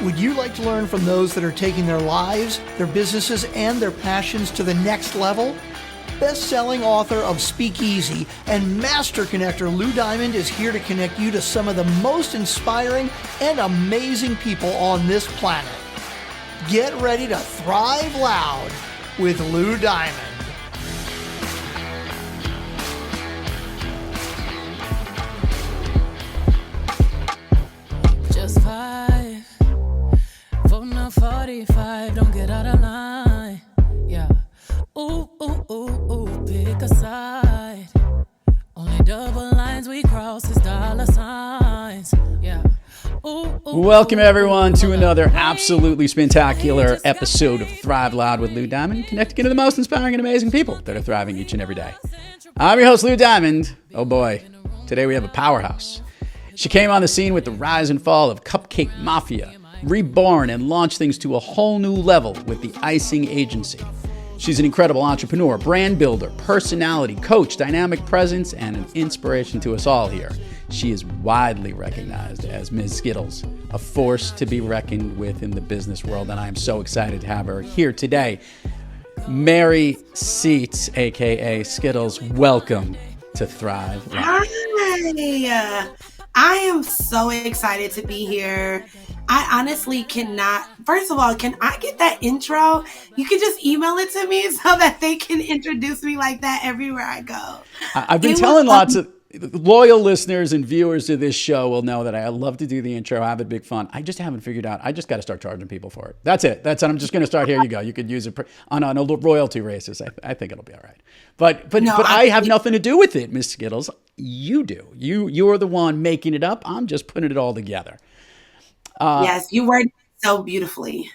Would you like to learn from those that are taking their lives, their businesses, and their passions to the next level? Best-selling author of Speakeasy and master connector Lou Diamond is here to connect you to some of the most inspiring and amazing people on this planet. Get ready to thrive loud with Lou Diamond. Just 5, voting on 45, don't get out of line, yeah. Ooh, ooh, ooh, ooh, pick a side. Only double lines we cross is dollar signs, yeah. Ooh, ooh, welcome everyone to another absolutely spectacular episode of Thrive Loud with Lou Diamond, connecting to the most inspiring and amazing people that are thriving each and every day. I'm your host, Lou Diamond. Oh boy, today we have a powerhouse. She came on the scene with the rise and fall of Cupcake Mafia, reborn and launched things to a whole new level with the Icing Agency. She's an incredible entrepreneur, brand builder, personality, coach, dynamic presence, and an inspiration to us all here. She is widely recognized as Mz Skittlez, a force to be reckoned with in the business world, and I am so excited to have her here today. Mary Seats, aka Skittlez, welcome to Thrive Live. Hi, I am so excited to be here. I honestly cannot. First of all, can I get that intro? You can just email it to me so that they can introduce me like that everywhere I go. I've been telling lots of loyal listeners and viewers to this show will know that I love to do the intro. I have a big fun. I just haven't figured out. I just got to start charging people for it. That's it. I'm just going to start. Here you go. You could use it on a royalty basis. I think it'll be all right. But I have nothing to do with it, Ms. Skittlez. You do. You're the one making it up. I'm just putting it all together. Yes, you worded it so beautifully.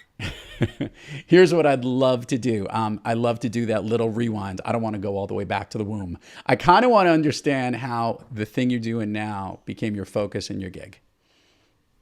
Here's what I'd love to do. I love to do that little rewind. I don't want to go all the way back to the womb. I kind of want to understand how the thing you're doing now became your focus and your gig.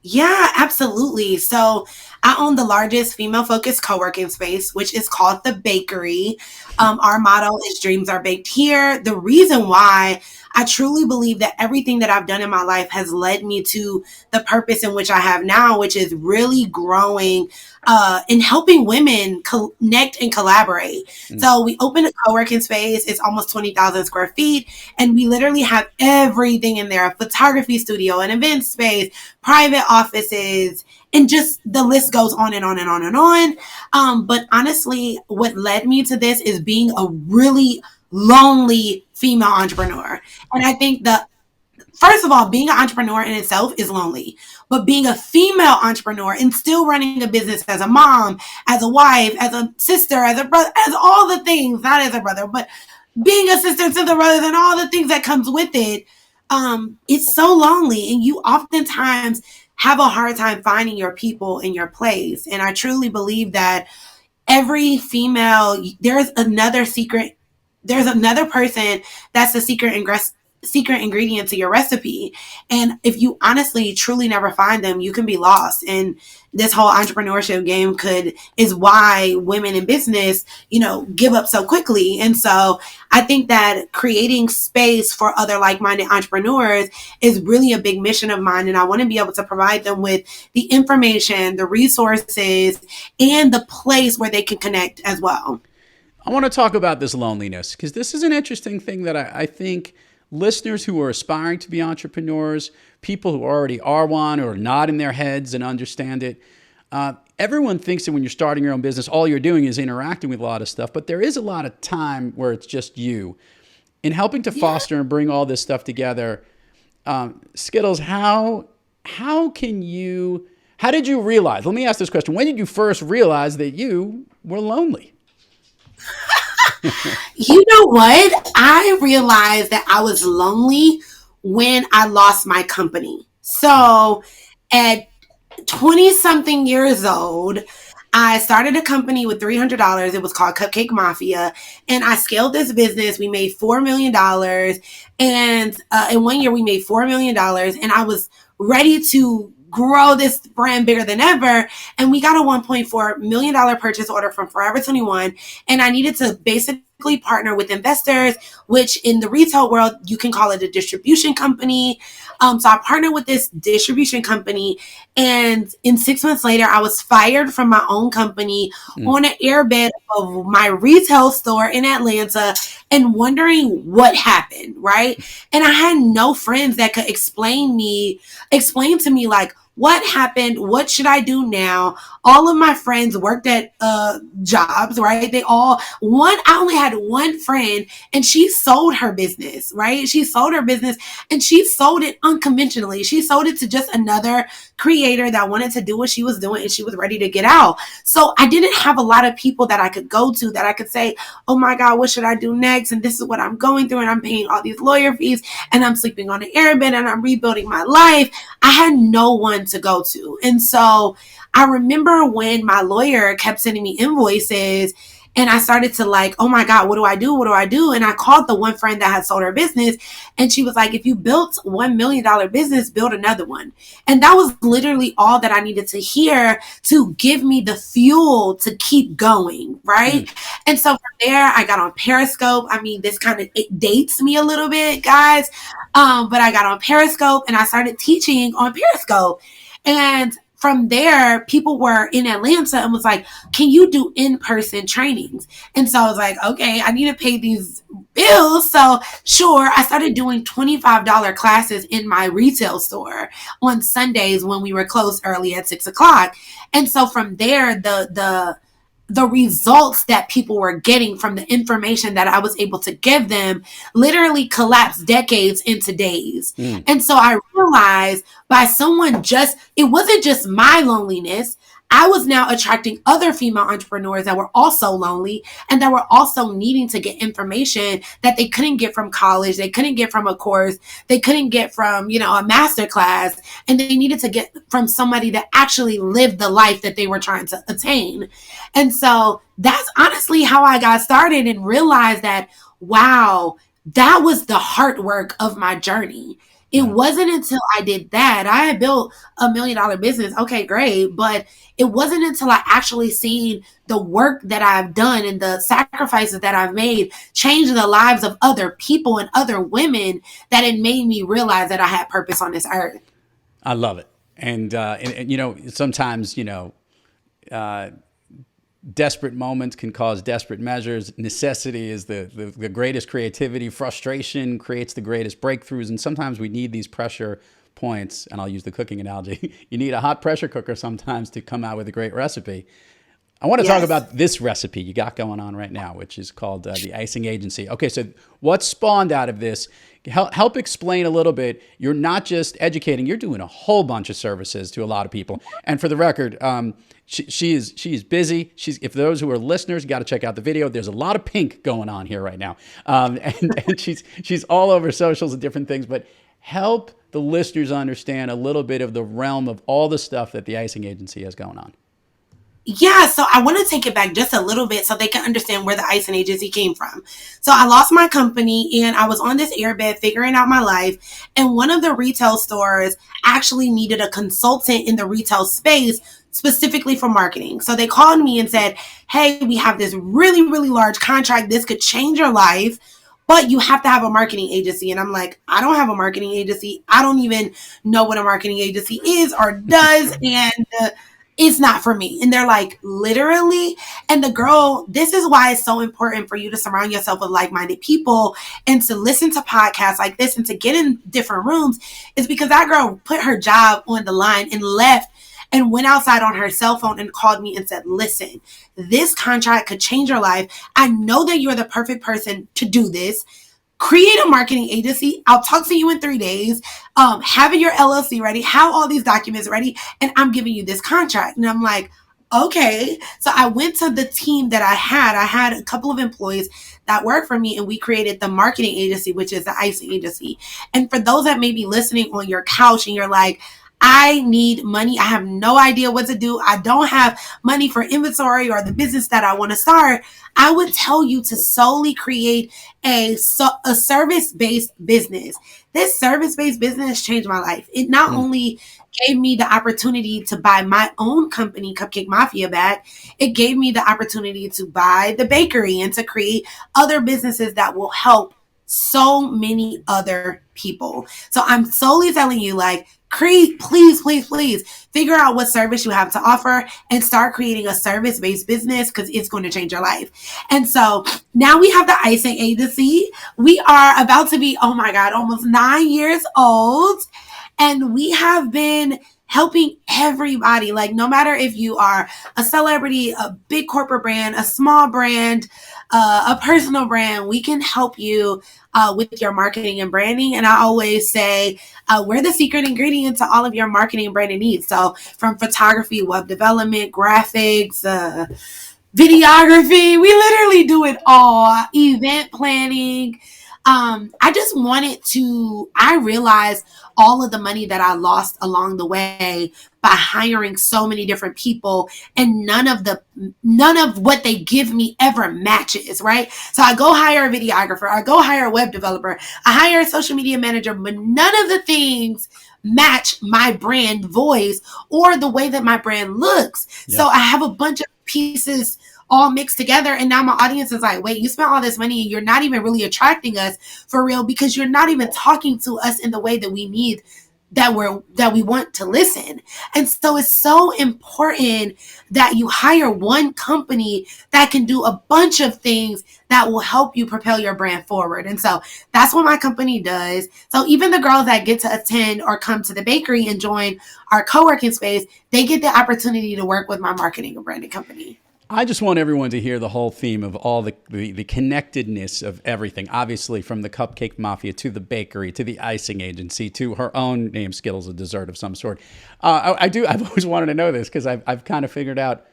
Yeah, absolutely. So I own the largest female-focused co-working space, which is called The Bakery. Our motto is Dreams Are Baked Here. The reason why I truly believe that everything that I've done in my life has led me to the purpose in which I have now, which is really growing and helping women connect and collaborate. So we opened a co-working space. It's almost 20,000 square feet. And we literally have everything in there: a photography studio, an event space, private offices, and just the list goes on and on and on and on. But honestly, what led me to this is being a really lonely female entrepreneur. And I think first of all, being an entrepreneur in itself is lonely, but being a female entrepreneur and still running a business as a mom, as a wife, as a sister, as a brother, as all the things, not as a brother, but being a sister to the brothers and all the things that comes with it, it's so lonely. And you oftentimes have a hard time finding your people in your place. And I truly believe that every female, there's another person that's the secret ingredient to your recipe. And if you honestly truly never find them, you can be lost. And this whole entrepreneurship game is why women in business, give up so quickly. And so I think that creating space for other like-minded entrepreneurs is really a big mission of mine. And I want to be able to provide them with the information, the resources, and the place where they can connect as well. I want to talk about this loneliness because this is an interesting thing that I think listeners who are aspiring to be entrepreneurs, people who already are one or not in their heads and understand it, everyone thinks that when you're starting your own business, all you're doing is interacting with a lot of stuff, but there is a lot of time where it's just you. In helping to foster and bring all this stuff together, Skittlez, how did you realize, let me ask this question, when did you first realize that you were lonely? You know what? I realized that I was lonely when I lost my company. So at 20-something years old, I started a company with $300. It was called Cupcake Mafia. And I scaled this business. We made $4 million. And in 1 year, we made $4 million. And I was ready to grow this brand bigger than ever. And we got a $1.4 million purchase order from Forever 21. And I needed to basically partner with investors, which in the retail world, you can call it a distribution company. So I partnered with this distribution company, and in 6 months later, I was fired from my own company on an airbed of my retail store in Atlanta and wondering what happened, right? And I had no friends that could explain to me like, what happened? What should I do now? All of my friends worked at jobs, right? I only had one friend, and she sold her business, right? She sold her business, and she sold it unconventionally. She sold it to just another creator that wanted to do what she was doing, and she was ready to get out. So I didn't have a lot of people that I could go to that I could say, oh my God, what should I do next? And this is what I'm going through, and I'm paying all these lawyer fees, and I'm sleeping on an airbed, and I'm rebuilding my life. I had no one to go to. And so I remember when my lawyer kept sending me invoices, and I started to like, oh my God, what do I do? What do I do? And I called the one friend that had sold her business, and she was like, if you built $1 million business, build another one. And that was literally all that I needed to hear to give me the fuel to keep going, right? And so from there, I got on Periscope. I mean, it dates me a little bit, guys. But I got on Periscope, and I started teaching on Periscope. And from there, people were in Atlanta and was like, can you do in-person trainings? And so I was like, okay, I need to pay these bills. So sure, I started doing $25 classes in my retail store on Sundays when we were closed early at 6:00. And so from there, the results that people were getting from the information that I was able to give them literally collapsed decades into days. And so I realized it wasn't just my loneliness. I was now attracting other female entrepreneurs that were also lonely and that were also needing to get information that they couldn't get from college. They couldn't get from a course. They couldn't get from, a master class. And they needed to get from somebody that actually lived the life that they were trying to attain. And so that's honestly how I got started and realized that, wow, that was the hard work of my journey. It wasn't until I did that. I had built $1 million business. Okay, great. But it wasn't until I actually seen the work that I've done and the sacrifices that I've made change the lives of other people and other women that it made me realize that I had purpose on this earth. I love it. And sometimes, desperate moments can cause desperate measures. Necessity is the greatest creativity. Frustration creates the greatest breakthroughs. And sometimes we need these pressure points. And I'll use the cooking analogy. You need a hot pressure cooker sometimes to come out with a great recipe. I want to talk about this recipe you got going on right now, which is called the Icing Agency. Okay, so what spawned out of this? Help explain a little bit. You're not just educating; you're doing a whole bunch of services to a lot of people. And for the record, she is busy. If those who are listeners, you got to check out the video. There's a lot of pink going on here right now, and she's all over socials and different things. But help the listeners understand a little bit of the realm of all the stuff that the Icing Agency has going on. Yeah, so I want to take it back just a little bit so they can understand where the Icing Agency came from. So I lost my company and I was on this airbed figuring out my life. And one of the retail stores actually needed a consultant in the retail space specifically for marketing. So they called me and said, hey, we have this really, really large contract. This could change your life, but you have to have a marketing agency. And I'm like, I don't have a marketing agency. I don't even know what a marketing agency is or does. And it's not for me. And they're like, literally? And the girl, this is why it's so important for you to surround yourself with like-minded people and to listen to podcasts like this and to get in different rooms, is because that girl put her job on the line and left and went outside on her cell phone and called me and said, listen, this contract could change your life. I know that you're the perfect person to do this. Create a marketing agency. I'll talk to you in 3 days. Have your LLC ready. Have all these documents ready. And I'm giving you this contract. And I'm like, okay. So I went to the team that I had. I had a couple of employees that worked for me, and we created the marketing agency, which is the Icing Agency. And for those that may be listening on your couch and you're like, I need money. I have no idea what to do. I don't have money for inventory or the business that I want to start. I would tell you to solely create a service-based business. This service-based business changed my life. It not only gave me the opportunity to buy my own company, Cupcake Mafia, back. It gave me the opportunity to buy the bakery and to create other businesses that will help so many other people. So I'm solely telling you, like, please, please, please figure out what service you have to offer and start creating a service-based business, because it's going to change your life. And so now we have the Icing Agency. We are about to be, oh my God, almost 9 years old. And we have been helping everybody, like, no matter if you are a celebrity, a big corporate brand, a small brand, a personal brand, we can help you with your marketing and branding. And I always say, we're the secret ingredient to all of your marketing and branding needs. So from photography, web development, graphics, videography, we literally do it all. Event planning. I realized all of the money that I lost along the way by hiring so many different people, and none of what they give me ever matches, right? So I go hire a videographer, I go hire a web developer, I hire a social media manager, but none of the things match my brand voice or the way that my brand looks. Yeah. So I have a bunch of pieces all mixed together, and now my audience is like, wait, you spent all this money and you're not even really attracting us for real, because you're not even talking to us in the way that we need, that we want to listen. And so it's so important that you hire one company that can do a bunch of things that will help you propel your brand forward. And so that's what my company does. So even the girls that get to attend or come to the bakery and join our co-working space, they get the opportunity to work with my marketing and branding company. I just want everyone to hear the whole theme of all the connectedness of everything, obviously from the Cupcake Mafia to the bakery to the Icing Agency to her own name, Skittles, a dessert of some sort. I've always wanted to know this, because I've kind of figured out,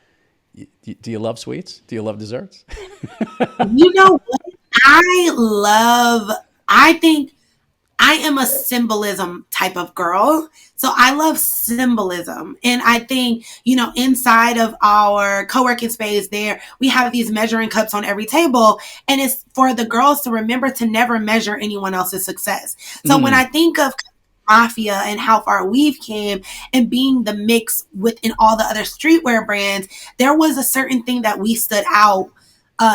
do you love sweets? Do you love desserts? You know what? I think I am a symbolism type of girl. So I love symbolism. And I think, inside of our co-working space there, we have these measuring cups on every table. And it's for the girls to remember to never measure anyone else's success. So when I think of Mafia and how far we've came and being the mix within all the other streetwear brands, there was a certain thing that we stood out.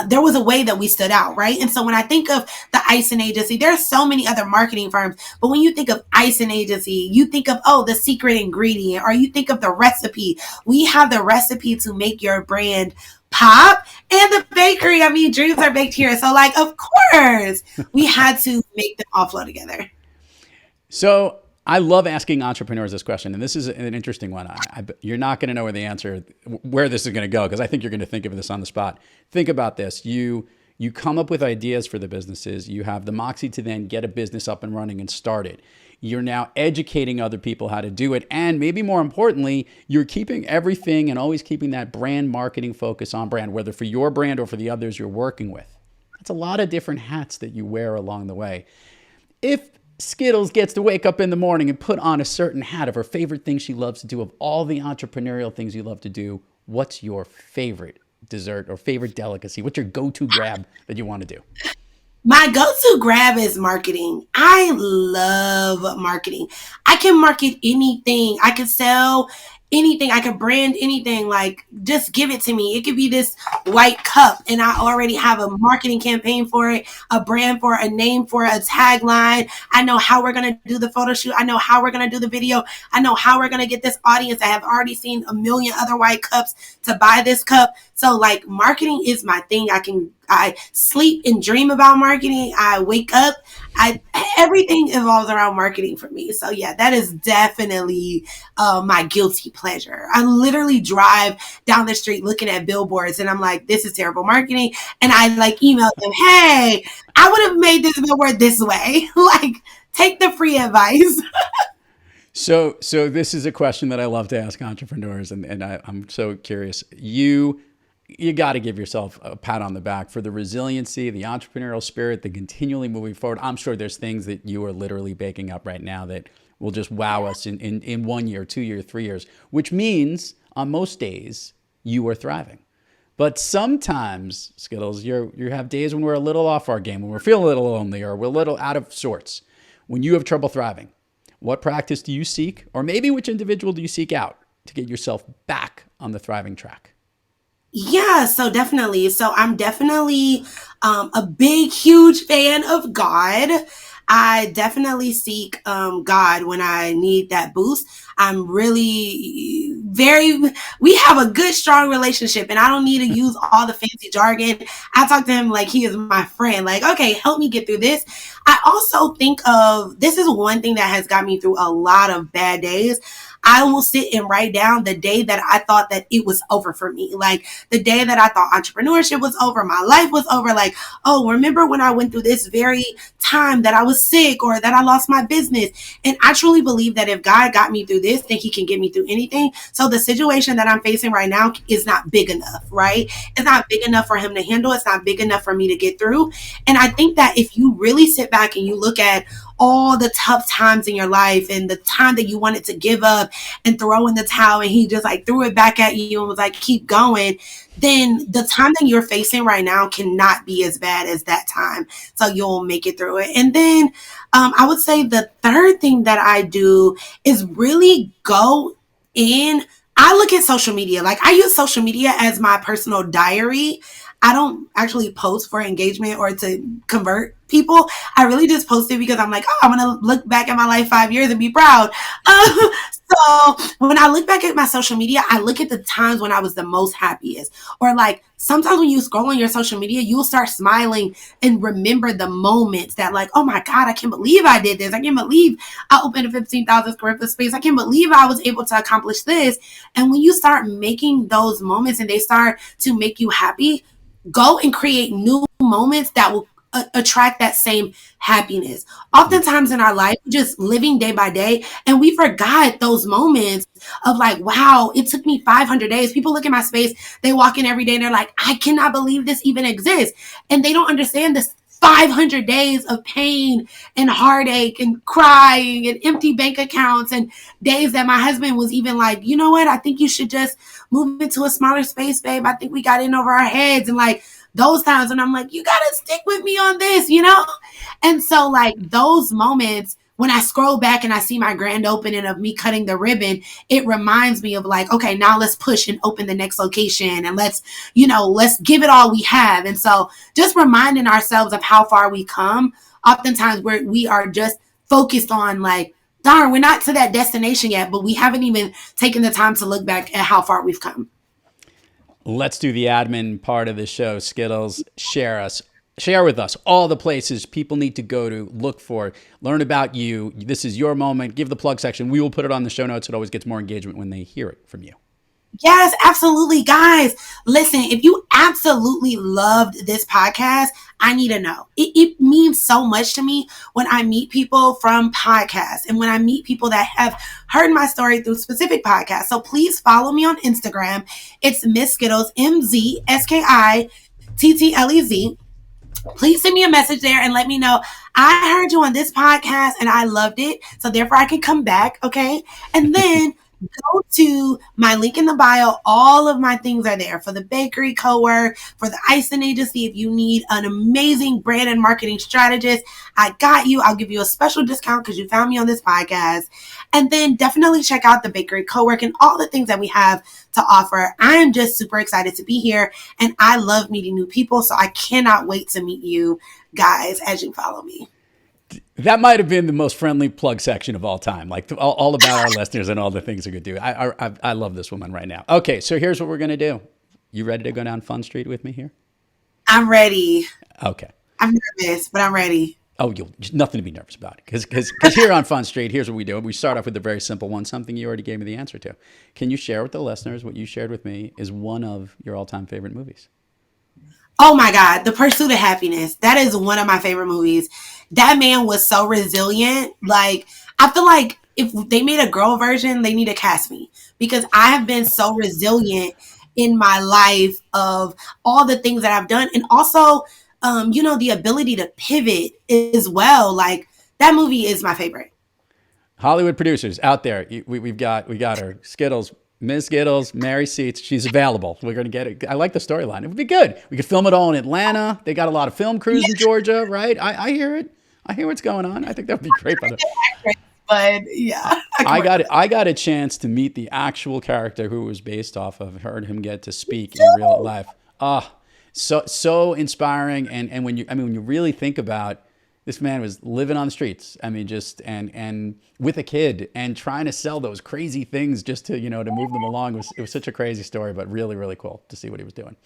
There was a way that we stood out, right? And so when I think of the Icing Agency, there are so many other marketing firms, but when you think of Icing Agency, you think of, the secret ingredient, or you think of the recipe. We have the recipe to make your brand pop. And the bakery, dreams are baked here. So, of course, we had to make them all flow together. So I love asking entrepreneurs this question, and this is an interesting one. You're not going to know where this is going to go, because I think you're going to think of this on the spot. Think about this. You come up with ideas for the businesses. You have the moxie to then get a business up and running and start it. You're now educating other people how to do it. And maybe more importantly, you're keeping everything and always keeping that brand marketing focus on brand, whether for your brand or for the others you're working with. That's a lot of different hats that you wear along the way. If Skittles gets to wake up in the morning and put on a certain hat of her favorite things she loves to do, of all the entrepreneurial things you love to do, what's your favorite dessert or favorite delicacy? What's your go-to grab that you want to do? My go-to grab is marketing. I love marketing. I can market anything. I can sell anything. I can brand anything. Like, just give it to me. It could be this white cup, and I already have a marketing campaign for it, a brand for it, a name for it, a tagline. I know how we're going to do the photo shoot. I know how we're going to do the video. I know how we're going to get this audience. I have already seen a million other white cups to buy this cup. So, marketing is my thing. I sleep and dream about marketing. I wake up. Everything evolves around marketing for me. So yeah, that is definitely my guilty pleasure. I literally drive down the street looking at billboards, and I'm like, this is terrible marketing. And I email them, hey, I would have made this billboard this way. Take the free advice. So this is a question that I love to ask entrepreneurs, and I'm so curious. You got to give yourself a pat on the back for the resiliency, the entrepreneurial spirit, the continually moving forward. I'm sure there's things that you are literally baking up right now that will just wow us in 1 year, 2 years, 3 years, which means on most days you are thriving. But sometimes, Skittles, you have days when we're a little off our game, when we're feeling a little lonely or we're a little out of sorts, when you have trouble thriving. What practice do you seek, or maybe which individual do you seek out to get yourself back on the thriving track? Yeah, so definitely. So I'm definitely a big, huge fan of God. I definitely seek God when I need that boost. I'm really we have a good, strong relationship, and I don't need to use all the fancy jargon. I talk to him like he is my friend. Like, okay, help me get through this. I also think of this is one thing that has got me through a lot of bad days. I will sit and write down the day that I thought that it was over for me. Like the day that I thought entrepreneurship was over, my life was over. Like, oh, remember when I went through this very time that I was sick or that I lost my business? And I truly believe that if God got me through this, then he can get me through anything. So the situation that I'm facing right now is not big enough, right? It's not big enough for him to handle. It's not big enough for me to get through. And I think that if you really sit back and you look at all the tough times in your life and the time that you wanted to give up and throw in the towel, and he just like threw it back at you and was like, keep going, then the time that you're facing right now cannot be as bad as that time. So you'll make it through it. And then I would say the third thing that I do is really go in. I look at social media. Like I use social media as my personal diary. I don't actually post for engagement or to convert people. I really just post it because I'm like, oh, I'm going to look back at my life 5 years and be proud. So when I look back at my social media, I look at the times when I was the most happiest. Or like sometimes when you scroll on your social media, you'll start smiling and remember the moments that like, oh my God, I can't believe I did this. I can't believe I opened a 15,000 square foot space. I can't believe I was able to accomplish this. And when you start making those moments and they start to make you happy, go and create new moments that will attract that same happiness. Oftentimes in our life, just living day by day, and we forgot those moments of like, wow, it took me 500 days. People look at my space, they walk in every day and they're like, I cannot believe this even exists. And they don't understand this 500 days of pain and heartache and crying and empty bank accounts and days that my husband was even like, you know what? I think you should just move into a smaller space, babe. I think we got in over our heads, and like those times when I'm like, you got to stick with me on this, you know? And so like those moments, when I scroll back and I see my grand opening of me cutting the ribbon, it reminds me of like, okay, now let's push and open the next location and let's give it all we have. And so just reminding ourselves of how far we come. Oftentimes we are just focused on like, darn, we're not to that destination yet, but we haven't even taken the time to look back at how far we've come. Let's do the admin part of the show. Skittles, share with us all the places people need to go to look for, learn about you. This is your moment. Give the plug section. We will put it on the show notes. It always gets more engagement when they hear it from you. Yes, absolutely. Guys, listen, if you absolutely loved this podcast, I need to know. It means so much to me when I meet people from podcasts and when I meet people that have heard my story through specific podcasts. So please follow me on Instagram. It's Mz Skittlez, MZ SKITTLEZ. Please send me a message there and let me know I heard you on this podcast and I loved it. So therefore I can come back. Okay. And then go to my link in the bio. All of my things are there for the Bakery Cowork, for the Icing Agency. If you need an amazing brand and marketing strategist, I got you. I'll give you a special discount because you found me on this podcast. And then definitely check out the Bakery Cowork and all the things that we have to offer. I am just super excited to be here, and I love meeting new people. So I cannot wait to meet you guys as you follow me. That might have been the most friendly plug section of all time, like all about our listeners and all the things we could do. I love this woman right now. Okay, so here's what we're going to do. You ready to go down Fun Street with me here? I'm ready. Okay. I'm nervous, but I'm ready. Oh, nothing to be nervous about. Because here on Fun Street, here's what we do. We start off with a very simple one, something you already gave me the answer to. Can you share with the listeners what you shared with me is one of your all-time favorite movies? Oh my God, The Pursuit of Happiness. That is one of my favorite movies. That man was so resilient. Like, I feel like if they made a girl version, they need to cast me because I have been so resilient in my life of all the things that I've done. And also, the ability to pivot as well. Like, that movie is my favorite. Hollywood producers out there, we got her. Skittles. Ms. Skittlez, Mary Seats, she's available. We're going to get it. I like the storyline. It would be good. We could film it all in Atlanta. They got a lot of film crews in Georgia, right? I hear it. I hear what's going on. I think that would be great. But but yeah. I got a chance to meet the actual character who it was based off of. Heard him get to speak in real life. Ah, so inspiring. And when you really think about, this man was living on the streets. I mean, just and with a kid and trying to sell those crazy things just to to move them along. It was such a crazy story, but really really cool to see what he was doing.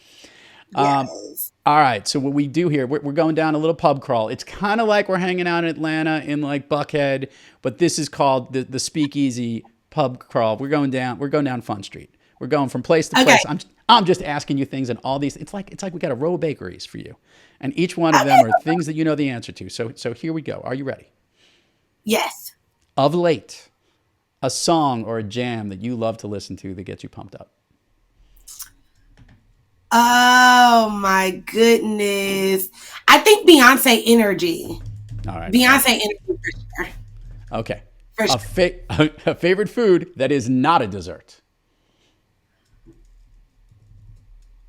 Yes. All right, so what we do here, we're going down a little pub crawl. It's kind of like we're hanging out in Atlanta in like Buckhead, but this is called the Speakeasy pub crawl. We're going down Fun Street. We're going from place to place. I'm just asking you things, and all these. It's like we got a row of bakeries for you, and each one of them are things that you know the answer to. So here we go. Are you ready? Yes. Of late, a song or a jam that you love to listen to that gets you pumped up. Oh my goodness. I think Beyonce Energy. All right. Beyonce Energy for sure. Okay. For sure. A favorite food that is not a dessert.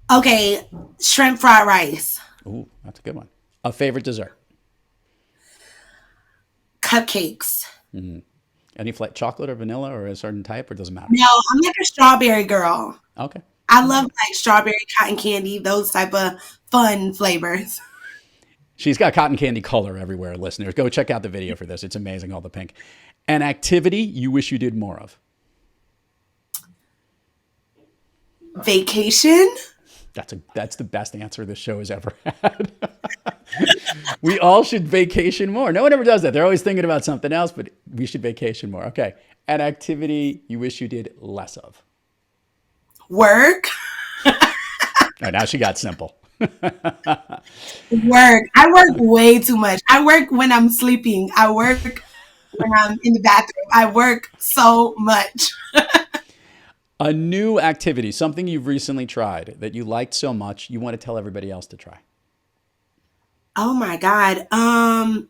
Okay, shrimp fried rice. Ooh, that's a good one. A favorite dessert. Cupcakes. Any chocolate or vanilla or a certain type, or doesn't matter? No, I'm like a strawberry girl. Okay. I love like strawberry, cotton candy, those type of fun flavors. She's got cotton candy color everywhere, listeners. Go check out the video for this. It's amazing, all the pink. An activity you wish you did more of. Vacation. That's the best answer this show has ever had. We all should vacation more. No one ever does that. They're always thinking about something else, but we should vacation more. Okay. An activity you wish you did less of. Work. Right, now she got simple. Work. I work way too much. I work when I'm sleeping. I work when I'm in the bathroom. I work so much. A new activity, something you've recently tried that you liked so much, you want to tell everybody else to try. Oh my God. A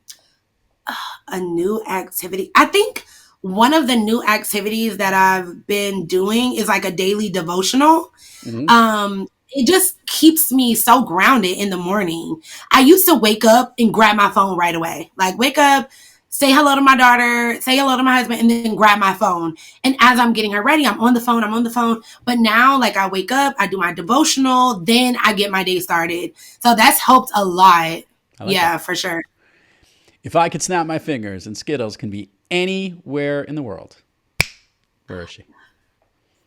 new activity. I think one of the new activities that I've been doing is like a daily devotional. It just keeps me so grounded in the morning. I used to wake up and grab my phone right away. Like wake up, say hello to my daughter, say hello to my husband, and then grab my phone. And as I'm getting her ready, I'm on the phone. But now, like I wake up, I do my devotional, then I get my day started. So that's helped a lot. Yeah, for sure. If I could snap my fingers and Skittles can be anywhere in the world, where is she?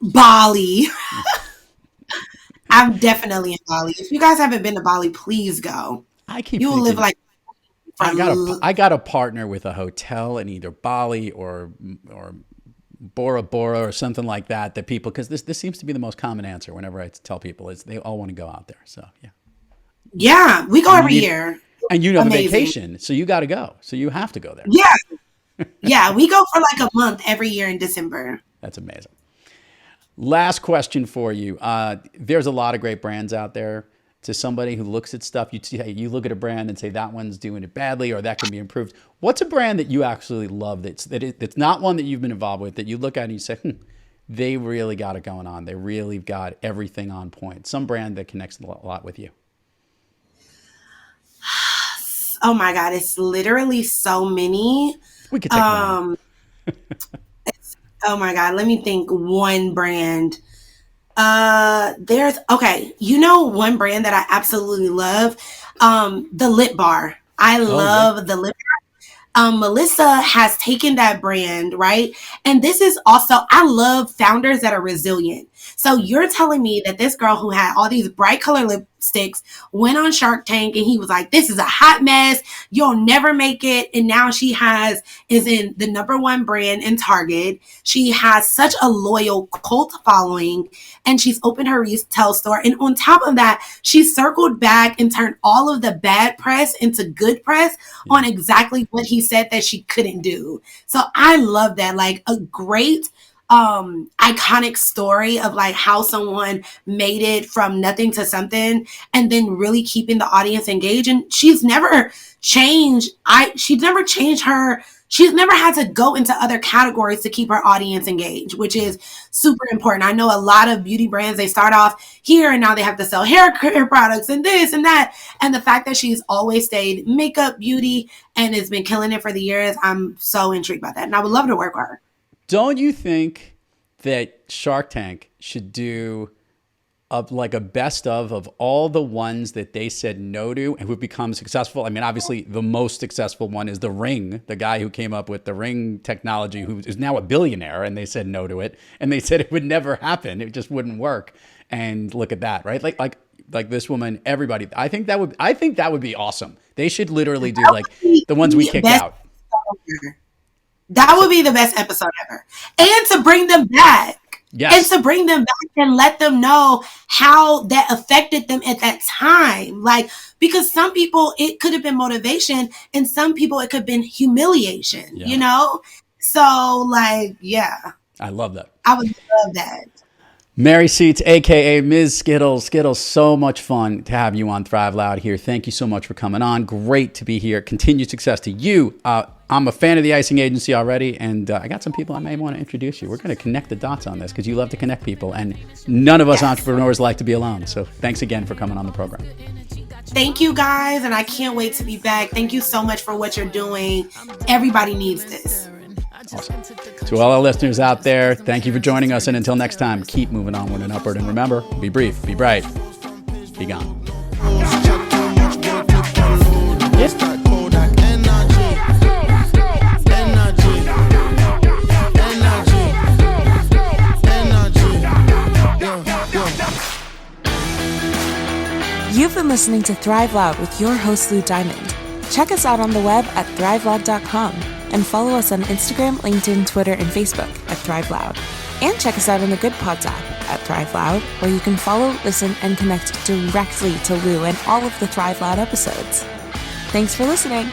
Bali. I'm definitely in Bali. If you guys haven't been to Bali, please go. You will live like I got a partner with a hotel in either Bali or Bora Bora or something like that people, because this seems to be the most common answer whenever I tell people is they all want to go out there. So yeah, we go every year. And you know the vacation, so you got to go. So you have to go there. Yeah, we go for like a month every year in December. That's amazing. Last question for you. There's a lot of great brands out there. To somebody who looks at stuff, you look at a brand and say that one's doing it badly or that can be improved. What's a brand that you actually love that's not one that you've been involved with, that you look at and you say, they really got it going on. They really got everything on point. Some brand that connects a lot with you. Oh my God, it's literally so many. We could take one. Oh my God, let me think. One brand. There's one brand that I absolutely love, the lip bar. I love the lip bar. Melissa has taken that brand, right? And this is also, I love founders that are resilient. So you're telling me that this girl who had all these bright color lipsticks went on Shark Tank and he was like, this is a hot mess. You'll never make it. And now she is in the #1 brand in Target. She has such a loyal cult following and she's opened her retail store. And on top of that, she circled back and turned all of the bad press into good press on exactly what he said that she couldn't do. So I love that. Like a great iconic story of like how someone made it from nothing to something and then really keeping the audience engaged. And she's never changed. She's never changed her she's never had to go into other categories to keep her audience engaged, which is super important. I know a lot of beauty brands, they start off here and now they have to sell hair care products and this and that. And the fact that she's always stayed makeup, beauty, and has been killing it for the years, I'm so intrigued by that. And I would love to work with her. Don't you think that Shark Tank should do like a best of all the ones that they said no to and who have become successful? I mean, obviously the most successful one is the Ring, the guy who came up with the Ring technology, who is now a billionaire, and they said no to it. And they said it would never happen. It just wouldn't work. And look at that, right? Like this woman, everybody. I think that would be awesome. They should literally do like the ones we kicked out. That would be the best episode ever. And to bring them back. Yes. And to bring them back and let them know how that affected them at that time. Like, because some people, it could have been motivation, and some people, it could have been humiliation, you know? So, like, yeah. I love that. I would love that. Mary Seats, a.k.a. Ms. Skittlez. Skittlez, so much fun to have you on Thrive Loud here. Thank you so much for coming on. Great to be here. Continued success to you. I'm a fan of the Icing Agency already, and I got some people I may want to introduce you. We're going to connect the dots on this because you love to connect people, and none of us entrepreneurs like to be alone. So thanks again for coming on the program. Thank you, guys, and I can't wait to be back. Thank you so much for what you're doing. Everybody needs this. Awesome. To all our listeners out there, thank you for joining us. And until next time, keep moving onward and upward. And remember, be brief, be bright, be gone. You've been listening to Thrive Loud with your host, Lou Diamond. Check us out on the web at thriveloud.com. And follow us on Instagram, LinkedIn, Twitter, and Facebook at Thrive Loud. And check us out on the Good Pods app at Thrive Loud, where you can follow, listen, and connect directly to Lou and all of the Thrive Loud episodes. Thanks for listening.